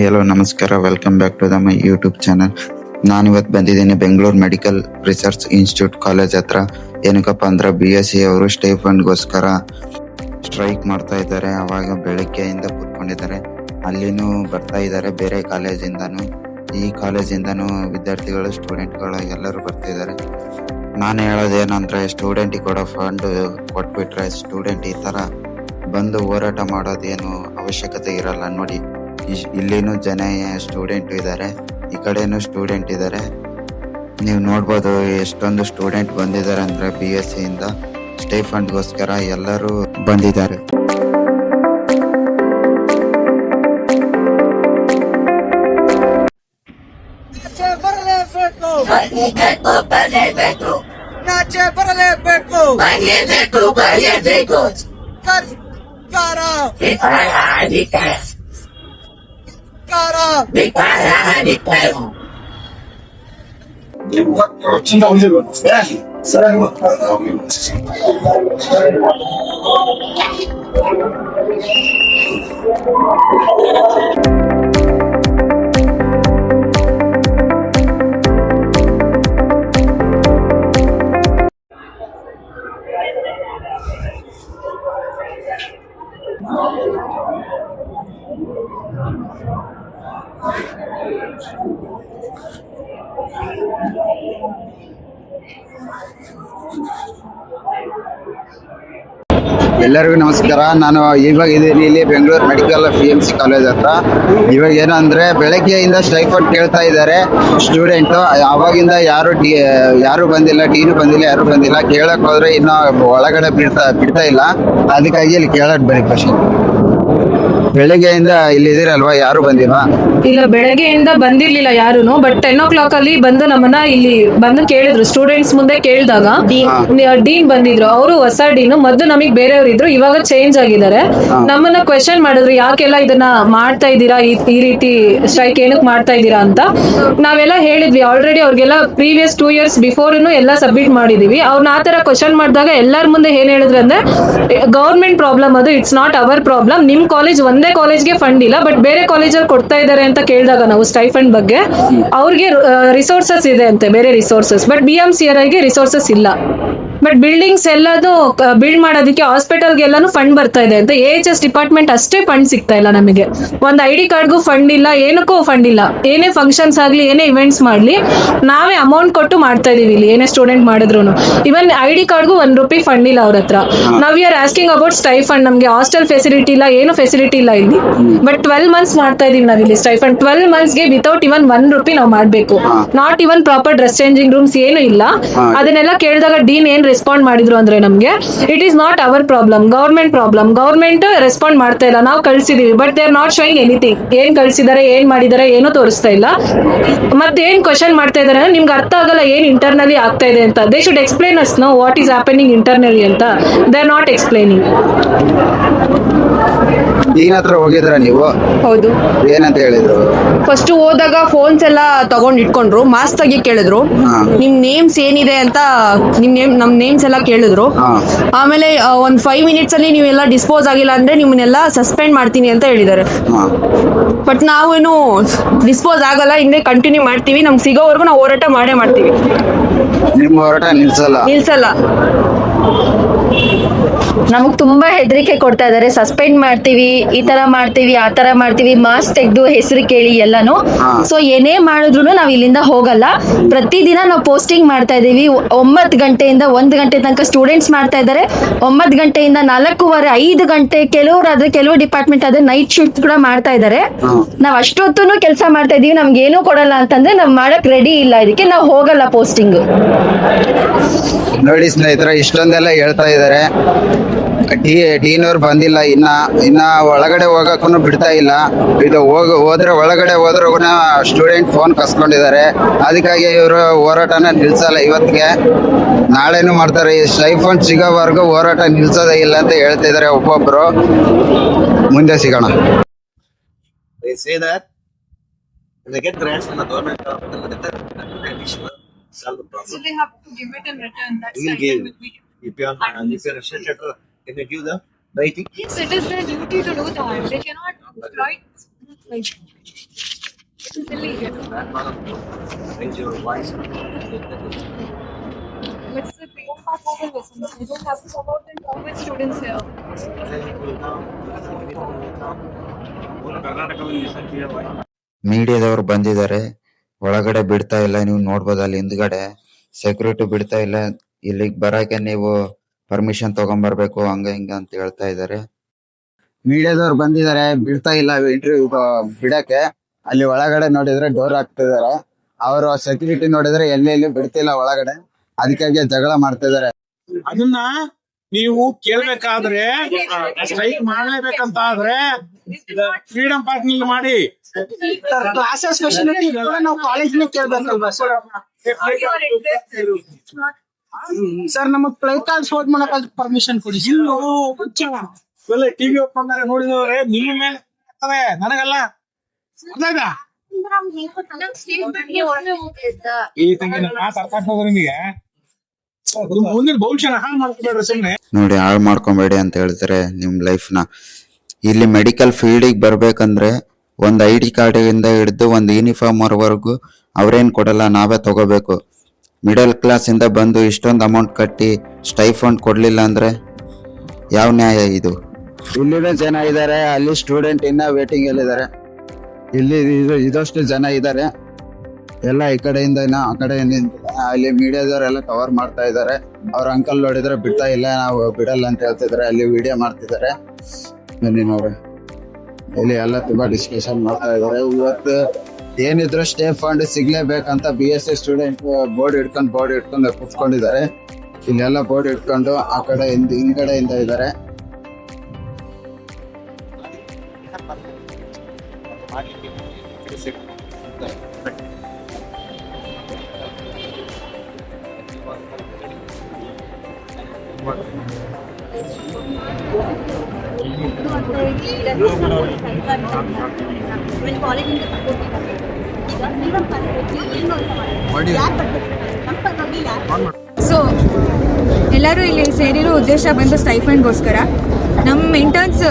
Hello ನಮಸ್ಕಾರ, welcome back to the my YouTube channel. ನಾನಿವತ್ತು ಬಂದಿದ್ದೀನಿ Bengaluru medical research institute college ಹತ್ರ. ಏನಕ್ಕಪ್ಪ ಅಂದ್ರೆ BSc ಅವರು ಸ್ಟೈಫಂಡ್ಗೋಸ್ಕರ ಸ್ಟ್ರೈಕ್ ಮಾಡ್ತಾ ಇದ್ದಾರೆ. ಅವಾಗ ಬೆಳಗ್ಗೆಯಿಂದ ಕೂತ್ಕೊಂಡಿದ್ದಾರೆ. ಅಲ್ಲಿನೂ ಬರ್ತಾ ಇದ್ದಾರೆ ಬೇರೆ ಕಾಲೇಜಿಂದನೂ, ಈ ಕಾಲೇಜಿಂದನೂ ವಿದ್ಯಾರ್ಥಿಗಳು, ಸ್ಟೂಡೆಂಟ್ಗಳು ಎಲ್ಲರೂ ಬರ್ತಿದ್ದಾರೆ. ನಾನು ಹೇಳೋದೇನಂದ್ರೆ, ಸ್ಟೂಡೆಂಟಿಗೆ ಕೊಡೋ ಫಂಡ್ ಕೊಟ್ಬಿಟ್ರೆ ಸ್ಟೂಡೆಂಟ್ ಈ ಥರ ಬಂದು ಹೋರಾಟ ಮಾಡೋದೇನು ಅವಶ್ಯಕತೆ ಇರಲ್ಲ. ನೋಡಿ, ಇಲ್ಲಿನೂ ಜನ ಸ್ಟೂಡೆಂಟ್ ಇದ್ದಾರೆ, ಈ ಕಡೆನೂ ಸ್ಟೂಡೆಂಟ್ ಇದ್ದಾರೆ. ನೀವು ನೋಡ್ಬೋದು ಎಷ್ಟೊಂದು ಸ್ಟೂಡೆಂಟ್ ಬಂದಿದ್ದಾರೆ ಅಂದ್ರೆ BSc ಇಂದ ಸ್ಟೈಫಂಡ್ಗೋಸ್ಕರ ಎಲ್ಲರೂ ಬಂದಿದ್ದಾರೆ. ಎಲ್ಲರಿಗೂ ನಮಸ್ಕಾರ. ನಾನು ಇವಾಗ ಇದ್ದೀನಿ ಇಲ್ಲಿ ಬೆಂಗಳೂರು ಮೆಡಿಕಲ್ PMC ಕಾಲೇಜ್ ಹತ್ರ. ಇವಾಗ ಏನಂದ್ರೆ, ಬೆಳಗ್ಗೆಯಿಂದ ಸ್ಟೈಫಂಡ್ ಕೇಳ್ತಾ ಇದ್ದಾರೆ ಸ್ಟೂಡೆಂಟ್. ಅವಾಗಿಂದ ಯಾರು ಬಂದಿಲ್ಲ, ಡೀನು ಬಂದಿಲ್ಲ, ಯಾರು ಬಂದಿಲ್ಲ. ಕೇಳಕ್ ಹೋದ್ರೆ ಇನ್ನು ಒಳಗಡೆ ಬಿಡ್ತಾ ಇಲ್ಲ. ಅದಕ್ಕಾಗಿ ಇಲ್ಲಿ ಕೇಳಕ್ ಬರೀ ಕ್ವಶನ್. ಬೆಳಗ್ಗೆಯಿಂದ ಇಲ್ಲಿ ಇದೀರಲ್ವಾ, ಯಾರು ಬಂದಿಲ್ವಾ? ಇಲ್ಲ, ಬೆಳಗ್ಗೆಯಿಂದ ಬಂದಿರ್ಲಿಲ್ಲ ಯಾರುನು. ಬಟ್ 10 o'clock ಅಲ್ಲಿ ಬಂದು ನಮ್ಮನ್ನ ಇಲ್ಲಿ ಬಂದು ಕೇಳಿದ್ರು. ಸ್ಟೂಡೆಂಟ್ಸ್ ಮುಂದೆ ಕೇಳಿದಾಗ ಡೀನ್ ಬಂದಿದ್ರು. ಅವರು ಹೊಸ ಡೀನು. ಮೊದ್ಲು ನಮಗ್ ಬೇರೆಯವ್ರು ಇದ್ರು, ಇವಾಗ ಚೇಂಜ್ ಆಗಿದ್ದಾರೆ. ನಮ್ಮನ್ನ ಕ್ವೆಶನ್ ಮಾಡಿದ್ರು, ಯಾಕೆಲ್ಲ ಇದನ್ನ ಮಾಡ್ತಾ ಇದ್ದೀರಾ, ಈ ರೀತಿ ಸ್ಟ್ರೈಕ್ ಏನಕ್ಕೆ ಮಾಡ್ತಾ ಇದ್ದೀರಾ ಅಂತ. ನಾವೆಲ್ಲ ಹೇಳಿದ್ವಿ ಆಲ್ರೆಡಿ ಅವ್ರಿಗೆಲ್ಲ ಪ್ರೀವಿಯಸ್ 2 years ಬಿಫೋರ್ ಎಲ್ಲ ಸಬ್ಮಿಟ್ ಮಾಡಿದೀವಿ. ಅವ್ರನ್ನ ಆತರ ಕ್ವೆಶನ್ ಮಾಡಿದಾಗ ಎಲ್ಲರ ಮುಂದೆ ಏನ್ ಹೇಳಿದ್ರು ಅಂದ್ರೆ, ಗವರ್ಮೆಂಟ್ ಪ್ರಾಬ್ಲಮ್ ಅದು, ಇಟ್ಸ್ ನಾಟ್ ಅವರ್ ಪ್ರಾಬ್ಲಮ್. ನಿಮ್ ಕಾಲೇಜ್ ಒಂದೇ ಕಾಲೇಜ್ಗೆ ಫಂಡ್ ಇಲ್ಲ, ಬಟ್ ಬೇರೆ ಕಾಲೇಜಲ್ಲಿ ಕೊಡ್ತಾ ಇದ್ದಾರೆ ಅಂತ ಕೇಳಿದಾಗ ನಾವು ಸ್ಟೈಫಂಡ್ ಬಗ್ಗೆ, ಅವ್ರಿಗೆ ರಿಸೋರ್ಸಸ್ ಇದೆ ಅಂತೆ, ಬೇರೆ ರಿಸೋರ್ಸಸ್. ಬಟ್ BMCRIಗೆ ರಿಸೋರ್ಸಸ್ ಇಲ್ಲ. ಬಟ್ ಬಿಲ್ಡಿಂಗ್ಸ್ ಎಲ್ಲದು ಬಿಲ್ಡ್ ಮಾಡೋದಕ್ಕೆ ಹಾಸ್ಪಿಟಲ್ಗೆಲ್ಲಾನು ಫಂಡ್ ಬರ್ತಾ ಇದೆ ಅಂತ. AHS ಡಿಪಾರ್ಟ್ಮೆಂಟ್ ಅಷ್ಟೇ ಫಂಡ್ ಸಿಗ್ತಾ ಇಲ್ಲ ನಮಗೆ. ಒಂದು ID ಕಾರ್ಡ್ಗೂ ಫಂಡ್ ಇಲ್ಲ, ಏನಕ್ಕೂ ಫಂಡ್ ಇಲ್ಲ. ಏನೇ ಫಂಕ್ಷನ್ಸ್ ಆಗ್ಲಿ, ಏನೇ ಇವೆಂಟ್ಸ್ ಮಾಡ್ಲಿ, ನಾವೇ ಅಮೌಂಟ್ ಕೊಟ್ಟು ಮಾಡ್ತಾ ಇದೀವಿ ಇಲ್ಲಿ, ಏನೇ ಸ್ಟೂಡೆಂಟ್ ಮಾಡಿದ್ರು. ಇವನ್ ID ಕಾರ್ಡ್ಗೂ ₹1 ಫಂಡ್ ಇಲ್ಲ ಅವ್ರ ಹತ್ರ. ನಾವ್ we are asking about stipend. ನಮ್ಗೆ ಹಾಸ್ಟೆಲ್ ಫೆಸಿಲಿಟಿ ಇಲ್ಲ, ಏನು ಫೆಸಿಲಿಟಿ ಇಲ್ಲ ಇಲ್ಲಿ. ಬಟ್ 12 months ಮಾಡ್ತಾ ಇದೀವಿ ನಾವ್ ಇಲ್ಲಿ ಸ್ಟೈಫಂಡ್. 12 monthsಗೆ ವಿತೌಟ್ ಇವನ್ ₹1 ನಾವು ಮಾಡ್ಬೇಕು. Not even proper dress changing rooms ಏನು ಇಲ್ಲ. ಅದನ್ನೆಲ್ಲ ಕೇಳಿದಾಗ ಡೀನ್ ಏನ್ ರೆಸ್ಪಾಂಡ್ ಮಾಡಿದ್ರು ಅಂದ್ರೆ, ನಮ್ಗೆ it is not our problem, government problem. Government respond ಮಾಡ್ತಾ ಇಲ್ಲ. ನಾವು ಕಳ್ಸಿದೀವಿ, but they are not showing anything. ಏನ್ ಕಳ್ಸಿದಾರೆ, ಏನ್ ಮಾಡಿದಾರೆ, ಏನೂ ತೋರಿಸ್ತಾ ಇಲ್ಲ. ಮತ್ತೆ ಏನ್ ಕ್ವಶನ್ ಮಾಡ್ತಾ ಇದಾರೆ ಅಂದ್ರೆ, ನಿಮ್ಗೆ ಅರ್ಥ ಆಗಲ್ಲ ಏನ್ ಇಂಟರ್ನಲಿ ಆಗ್ತಾ ಇದೆ ಅಂತ. They should explain us know what is happening internally ಅಂತ. They are not explaining. Dean ಹತ್ರ ಹೋಗಿದ್ರ ನೀವು? ಹೌದು. ಏನಂತ ಹೇಳಿದ್ರು? ಫಸ್ಟ್ ಹೋದಾಗ ಫೋನ್ಸ್ ಎಲ್ಲ ತಗೊಂಡ್ ಇಟ್ಕೊಂಡ್ರು. ಮಾಸ್ಕ್ ತೆಗಿ ಕೇಳಿದ್ರು. ನಿಮ್ ನೇಮ್ಸ್ ಏನಿದೆ ಅಂತ ನಮ್ ನೇಮ್ಸ್ ಎಲ್ಲ ಕೇಳಿದ್ರು. ಆಮೇಲೆ ಒಂದ್ 5 minutes ಅಲ್ಲಿ ನೀವೆಲ್ಲ ಡಿಸ್ಪೋಸ್ ಆಗಿಲ್ಲ ಅಂದ್ರೆ ನಿಮ್ಮನ್ನೆಲ್ಲ ಸಸ್ಪೆಂಡ್ ಮಾಡ್ತೀನಿ ಅಂತ ಹೇಳಿದ್ದಾರೆ. ಬಟ್ ನಾವೇನು ಡಿಸ್ಪೋಸ್ ಆಗಲ್ಲ, ಹಿಂದೆ ಕಂಟಿನ್ಯೂ ಮಾಡ್ತೀವಿ. ನಮ್ಗೆ ಸಿಗೋವರೆಗೂ ನಾವು ಹೋರಾಟ ಮಾಡೇ ಮಾಡ್ತೀವಿ. ನಿಮ್ಮ ಹೋರಾಟ ನಿಲ್ಸಲ್ಲ. ನಮಗ್ ತುಂಬಾ ಹೆದರಿಕೆ ಕೊಡ್ತಾ ಇದಾರೆ. ಸಸ್ಪೆಂಡ್ ಮಾಡ್ತೀವಿ, ಈ ತರ ಮಾಡ್ತೀವಿ, ಆ ತರ ಮಾಡ್ತೀವಿ, ಮಾಸ್ಕ್ ತೆಗ್ದು ಹೆಸರು ಕೇಳಿ ಎಲ್ಲಾನು. ಸೊ ಏನೇ ಮಾಡಿದ್ರು ನಾವ್ ಇಲ್ಲಿಂದ ಹೋಗಲ್ಲ. ಪ್ರತಿದಿನ ನಾವು ಪೋಸ್ಟಿಂಗ್ ಮಾಡ್ತಾ ಇದೀವಿ. 9 ಗಂಟೆಯಿಂದ 1 ಗಂಟೆ ತನಕ ಸ್ಟೂಡೆಂಟ್ಸ್ ಮಾಡ್ತಾ ಇದಾರೆ. 9 ಗಂಟೆಯಿಂದ 4:15, 5 ಗಂಟೆ. ಕೆಲವು ಡಿಪಾರ್ಟ್ಮೆಂಟ್ ಆದ್ರೆ ನೈಟ್ ಶಿಫ್ಟ್ ಕೂಡ ಮಾಡ್ತಾ ಇದಾರೆ. ನಾವ್ ಅಷ್ಟೊತ್ತೂ ಕೆಲಸ ಮಾಡ್ತಾ ಇದೀವಿ. ನಮ್ಗೆ ಏನೂ ಕೊಡಲ್ಲ ಅಂತಂದ್ರೆ ನಾವ್ ಮಾಡಕ್ ರೆಡಿ ಇಲ್ಲ. ಇದಕ್ಕೆ ನಾವು ಹೋಗಲ್ಲ ಪೋಸ್ಟಿಂಗ್. ನೋಡಿ ಸ್ನೇಹಿತರೆ, ಇಷ್ಟೊಂದೆಲ್ಲ ಹೇಳ್ತಾ ಇದ್ದಾರೆ. ಡೀನವ್ರು ಬಂದಿಲ್ಲ, ಇನ್ನ ಒಳಗಡೆ ಹೋಗಕ್ಕೂ ಬಿಡ್ತಾ ಇಲ್ಲ. ಇದು ಹೋದ್ರೆ ಒಳಗಡೆ ಹೋದ್ರೂ ಸ್ಟೂಡೆಂಟ್ ಫೋನ್ ಕಸ್ಕೊಂಡಿದ್ದಾರೆ. ಅದಕ್ಕಾಗಿ ಇವರು ಹೋರಾಟನ ನಿಲ್ಸಲ್ಲ. ಇವತ್ತಿಗೆ ನಾಳೆನೂ ಮಾಡ್ತಾರೆ. ಈ ಸ್ಟೈಫಂಡ್ ಸಿಗೋವರೆಗೂ ಹೋರಾಟ ನಿಲ್ಸೋದೇ ಇಲ್ಲ ಅಂತ ಹೇಳ್ತಾ ಇದ್ದಾರೆ ಒಬ್ಬೊಬ್ರು. ಮುಂದೆ ಸಿಗೋಣ. They say that when they get grants from the government, solve the problem. So they have to give it in return. That's We will give. If you are research letter, can you give the writing? Yes, it is their duty to do that. They cannot write like Raise your voice. Let's say pay off our mobile lessons. You don't have to come out and talk with students here. ಮೀಡಿಯಾದವ್ರು ಬಂದಿದ್ದಾರೆ, ಒಳಗಡೆ ಬಿಡ್ತಾ ಇಲ್ಲ. ನೀವು ನೋಡ್ಬೋದು ಅಲ್ಲಿ ಹಿಂದ್ಗಡೆ security ಬಿಡ್ತಾ ಇಲ್ಲ. ಇಲ್ಲಿಗೆ ಬರಕ್ಕೆ ನೀವು ಪರ್ಮಿಷನ್ ತಗೊಂಡ್ಬರ್ಬೇಕು, ಹಂಗ ಹಿಂಗ ಅಂತ ಹೇಳ್ತಾ ಇದ್ದಾರೆ. ಮೀಡಿಯಾದವ್ರು ಬಂದಿದ್ದಾರೆ, ಬಿಡ್ತಾ ಇಲ್ಲ ಇಂಟರ್ವ್ಯೂ ಬಿಡಕ್ಕೆ. ಅಲ್ಲಿ ಒಳಗಡೆ ನೋಡಿದ್ರೆ ಡೋರ್ ಹಾಕ್ತಿದಾರೆ. ಅವರು ಸೆಕ್ಯೂರಿಟಿ ನೋಡಿದ್ರೆ ಎಲ್ಲಿ ಬಿಡ್ತಿಲ್ಲ ಒಳಗಡೆ, ಅದಕ್ಕಾಗಿ ಜಗಳ ಮಾಡ್ತಿದ್ದಾರೆ. ಅದನ್ನ ನೀವು ಕೇಳ್ಬೇಕಾದ್ರೆ ಸ್ಟ್ರೈಕ್ ಮಾಡ್ಲೇಬೇಕಂತ ಆದ್ರೆ ಫ್ರೀಡಂ ಪಾರ್ಕ್ ನಲ್ಲಿ ಮಾಡಿ. ಕ್ಲಾಸಸ್ ಫೆಸಿಲಿಟಿ ನಾವು ಕಾಲೇಜ್ ಕೇಳ್ಬೇಕಲ್ವಾ ಸರ್? ನಮಗ್ ಪ್ಲೇ ಕಾರ್ಡ್ಸ್ ಹೋದ್ ಮಾಡಕ್ ಪರ್ಮಿಷನ್ ಕೊಡಿ. ಟಿವಿ ಓಪನ್ ನೋಡಿದವ್ರೆ ನಿಮ್ಮ ಮೇಲೆ ಆಗ್ತದೆ, ನನಗಲ್ಲ. ಅರ್ಥ ಈ ತಂಗಿ ಮಾತಾಡ್ತಾ ನಿಮಗೆ ಮುಂದಿನ ಭವಿಷ್ಯನ ಹಾಳು ಮಾಡ್ಕೊಬೇಡ್ರಿ ಸುಮ್ನೆ. ನೋಡಿ, ಹಾಳು ಮಾಡ್ಕೊಂಬೇಡಿ ಅಂತ ಹೇಳ್ತಾರೆ ನಿಮ್ ಲೈಫ್ ನ. ಇಲ್ಲಿ ಮೆಡಿಕಲ್ ಫೀಲ್ಡಿಗೆ ಬರ್ಬೇಕಂದ್ರೆ ಒಂದ್ ID ಕಾರ್ಡ್ ಇಂದ ಹಿಡಿದು ಒಂದ್ ಯೂನಿಫಾರ್ಮ್ ವರೆಗೂ ಅವ್ರೇನ್ ಕೊಡಲ್ಲ, ನಾವೇ ತಗೋಬೇಕು. ಮಿಡಲ್ ಕ್ಲಾಸ್ ಇಂದ ಬಂದು ಇಷ್ಟೊಂದು ಅಮೌಂಟ್ ಕಟ್ಟಿ ಸ್ಟೈಫಂಡ್ ಕೊಡ್ಲಿಲ್ಲ ಅಂದ್ರೆ ಯಾವ ನ್ಯಾಯ ಇದು? ಇಲ್ಲಿನ ಜನ ಇದಾರೆ, ಅಲ್ಲಿ ಸ್ಟೂಡೆಂಟ್ ಇನ್ನ ವೇಟಿಂಗ್ ಅಲ್ಲಿ ಇದಾರೆ. ಇಲ್ಲಿ ಇದಷ್ಟು ಜನ ಇದಾರೆ, ಎಲ್ಲ ಈ ಕಡೆಯಿಂದ ಆ ಕಡೆಯಿಂದ. ಅಲ್ಲಿ ಮೀಡಿಯಾದವರೆಲ್ಲ ಕವರ್ ಮಾಡ್ತಾ ಇದಾರೆ. ಅವ್ರ ಅಂಕಲ್ ನೋಡಿದ್ರೆ ಬಿಡ್ತಾ ಇಲ್ಲ, ನಾವು ಬಿಡಲ್ಲ ಅಂತ ಹೇಳ್ತಿದಾರೆ. ಅಲ್ಲಿ ವಿಡಿಯೋ ಮಾಡ್ತಿದ್ದಾರೆ. ಬನ್ನಿ ನೋಡ್ರಿ, ಇಲ್ಲಿ ಎಲ್ಲ ತುಂಬಾ ಡಿಸ್ಕಷನ್ ಮಾಡ್ತಾ ಇದಾರೆ. ಇವತ್ತು ಏನಿದ್ರು ಸ್ಟೇ ಫಂಡ್ ಸಿಗ್ಲೇಬೇಕಂತ BSc ಸ್ಟೂಡೆಂಟ್ ಬೋರ್ಡ್ ಹಿಡ್ಕೊಂಡು ಕುತ್ಕೊಂಡಿದ್ದಾರೆ. ಇಲ್ಲೆಲ್ಲ ಬೋರ್ಡ್ ಹಿಡ್ಕೊಂಡು ಆ ಕಡೆ ಹಿಂದ್ಗಡೆಯಿಂದ ಇದ್ದಾರೆ. ಸೊ ಎಲ್ಲರೂ ಇಲ್ಲಿ ಸೇರಿರೋ ಉದ್ದೇಶ ಬಂದು ಸ್ಟೈಫಂಡ್ಗೋಸ್ಕರ. ನಮ್ಮ ಇಂಟರ್ನ್ಸ್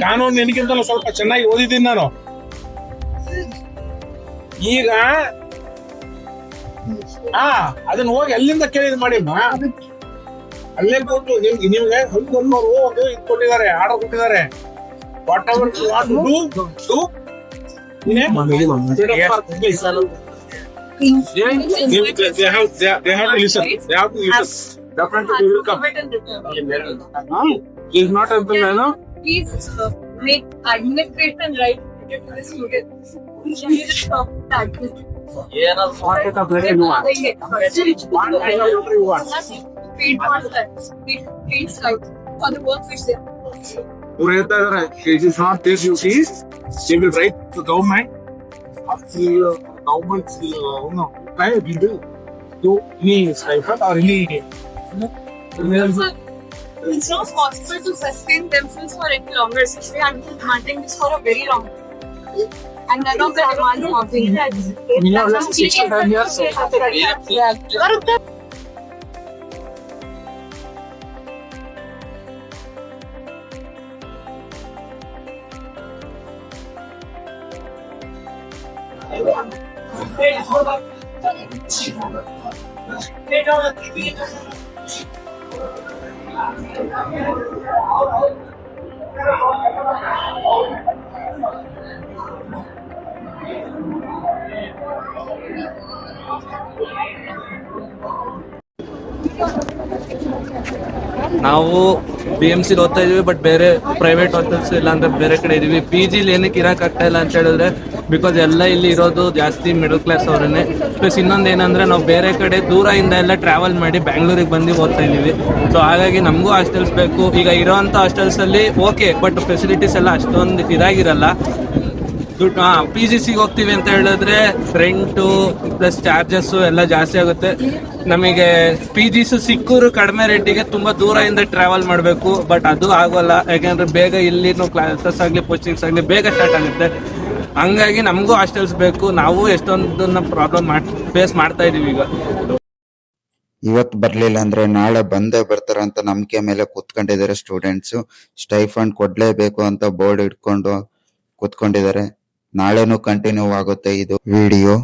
ನಾನು ನಿನಗಿಂತಲೂ ಸ್ವಲ್ಪ ಚೆನ್ನಾಗಿ ಓದಿದ್ದೀನಿ ನಾನು. ಈಗ ಅದನ್ನ ಹೋಗಿ ಅಲ್ಲಿಂದ ಕೇಳಿದ್ ಮಾಡಿ ಅಲ್ಲೇ ಕೂತು ನಿಮ್ಗೆ ಹೊಂದೋರು ಒಂದು ಇದು ಕೊಟ್ಟಿದ್ದಾರೆ, ಆರ್ಡರ್ ಕೊಟ್ಟಿದ್ದಾರೆ. Whatever you want to do they have to listen. Definitely we will come. Is not something, no? Please make administration right to the students. For the work which they It is not this, you see. They will write to government. Government try to do any stipend or any. it's not possible to sustain themselves for any longer since we have been demanding this for a very long time. And none of the demands have been met. last 65 years. ನಾವು BMC ಓದ್ತಾ ಇದೀವಿ, but ಬೇರೆ private hostels ಇಲ್ಲ ಅಂದ್ರೆ ಬೇರೆ ಕಡೆ ಇದೀವಿ. PG ಏನಕ್ಕೆ ಇರಕ್ ಆಗ್ತಾ ಇಲ್ಲ ಅಂತ ಹೇಳಿದ್ರೆ ಬಿಕಾಸ್ ಎಲ್ಲ ಇಲ್ಲಿ ಇರೋದು ಜಾಸ್ತಿ ಮಿಡಲ್ ಕ್ಲಾಸ್ ಅವರನ್ನೇ. ಪ್ಲಸ್ ಇನ್ನೊಂದು ಏನಂದ್ರೆ ನಾವು ಬೇರೆ ಕಡೆ ದೂರದಿಂದ ಎಲ್ಲ ಟ್ರಾವೆಲ್ ಮಾಡಿ ಬ್ಯಾಂಗ್ಳೂರಿಗೆ ಬಂದು ಓದ್ತಾ ಇದೀವಿ. ಸೊ ಹಾಗಾಗಿ ನಮಗೂ ಹಾಸ್ಟೆಲ್ಸ್ ಬೇಕು. ಈಗ ಇರೋಂಥ ಹಾಸ್ಟೆಲ್ಸ್ ಅಲ್ಲಿ ಓಕೆ, ಬಟ್ ಫೆಸಿಲಿಟೀಸ್ ಎಲ್ಲ ಅಷ್ಟೊಂದು ಇದಾಗಿರಲ್ಲ. ದುಡ್ಡು PGC ಹೋಗ್ತೀವಿ ಅಂತ ಹೇಳಿದ್ರೆ ರೆಂಟು ಪ್ಲಸ್ ಚಾರ್ಜಸ್ ಎಲ್ಲ ಜಾಸ್ತಿ ಆಗುತ್ತೆ. ನಮಗೆ PGs ಸಿಕ್ಕೂರು ಕಡಿಮೆ ರೇಟಿಗೆ ತುಂಬಾ ದೂರದಿಂದ ಟ್ರಾವೆಲ್ ಮಾಡಬೇಕು, ಬಟ್ ಅದು ಆಗೋಲ್ಲ. ಯಾಕಂದ್ರೆ ಬೇಗ ಇಲ್ಲಿ ಕ್ಲಾಸಸ್ ಆಗಲಿ ಕೋಚಿಂಗ್ಸ್ ಆಗಲಿ ಬೇಗ ಸ್ಟಾರ್ಟ್ ಆಗುತ್ತೆ. ಹಂಗಾಗಿ ನಮಗೂ ಹಾಸ್ಟೆಲ್ಸ್ ಬೇಕು. ನಾವು ಎಷ್ಟೊಂದನ್ನ ಪ್ರಾಬ್ಲಮ್ ಫೇಸ್ ಮಾಡ್ತಾ ಇದೀವಿ. ಈಗ ಇವತ್ತು ಬರ್ಲಿಲ್ಲ ಅಂದ್ರೆ ನಾಳೆ ಬಂದೇ ಬರ್ತಾರಂತ ನಂಬಿಕೆ ಮೇಲೆ ಕೂತ್ಕೊಂಡಿದ್ದಾರೆ ಸ್ಟೂಡೆಂಟ್ಸ್. ಸ್ಟೈಫಂಡ್ ಕೊಡ್ಲೇಬೇಕು ಅಂತ ಬೋರ್ಡ್ ಇಟ್ಕೊಂಡು ಕೂತ್ಕೊಂಡಿದ್ದಾರೆ. ನಾಳೆನೂ ಕಂಟಿನ್ಯೂ ಆಗುತ್ತೆ ಇದು ವಿಡಿಯೋ.